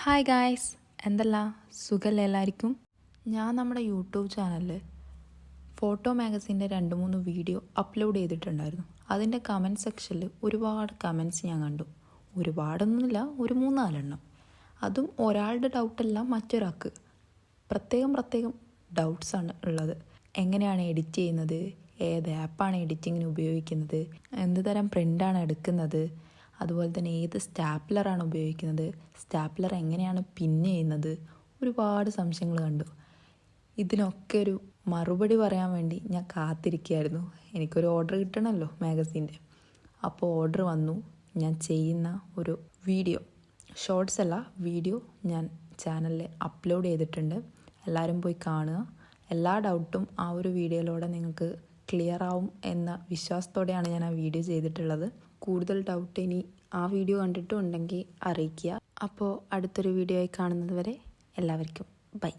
Hi guys, എന്തല്ല സുഖമല്ലേ എല്ലാവർക്കും? ഞാൻ നമ്മുടെ യൂട്യൂബ് ചാനലിൽ ഫോട്ടോ മാഗസീൻ്റെ 2-3 വീഡിയോ അപ്ലോഡ് ചെയ്തിട്ടുണ്ടായിരുന്നു. അതിൻ്റെ കമൻറ്റ് സെക്ഷനിൽ ഒരുപാട് കമൻറ്റ്സ് ഞാൻ കണ്ടു. ഒരുപാടൊന്നുമില്ല, ഒരു 3-4 എണ്ണം. അതും ഒരാളുടെ ഡൗട്ടല്ല, മറ്റൊരാൾക്ക് പ്രത്യേകം ഡൗട്ട്സാണ് ഉള്ളത്. എങ്ങനെയാണ് എഡിറ്റ് ചെയ്യുന്നത്, ഏത് ആപ്പാണ് എഡിറ്റിങ്ങിന് ഉപയോഗിക്കുന്നത്, എന്ത് തരം പ്രിൻ്റാണ് എടുക്കുന്നത്, അതുപോലെ തന്നെ ഏത് സ്റ്റാപ്ലറാണ് ഉപയോഗിക്കുന്നത്, സ്റ്റാപ്ലർ എങ്ങനെയാണ് പിൻ ചെയ്യുന്നത്, ഒരുപാട് സംശയങ്ങൾ കണ്ടു. ഇതിനൊക്കെ ഒരു മറുപടി പറയാൻ വേണ്ടി ഞാൻ കാത്തിരിക്കുകയായിരുന്നു. എനിക്കൊരു ഓർഡർ കിട്ടണമല്ലോ മാഗസീൻ്റെ. അപ്പോൾ ഓർഡർ വന്നു. ഞാൻ ചെയ്യുന്ന ഒരു വീഡിയോ, ഷോർട്സ് അല്ല വീഡിയോ, ഞാൻ ചാനലിൽ അപ്ലോഡ് ചെയ്തിട്ടുണ്ട്. എല്ലാവരും പോയി കാണുക. എല്ലാ ഡൗട്ടും ആ ഒരു വീഡിയോയിലൂടെ നിങ്ങൾക്ക് ക്ലിയർ ആവും എന്ന വിശ്വാസത്തോടെയാണ് ഞാൻ ആ വീഡിയോ ചെയ്തിട്ടുള്ളത്. കൂടുതൽ ഡൗട്ട് ഇനി ആ വീഡിയോ കണ്ടിട്ടുണ്ടെങ്കിൽ അറിയിക്കുക. അപ്പോൾ അടുത്തൊരു വീഡിയോ ആയി കാണുന്നത് വരെ എല്ലാവർക്കും ബൈ.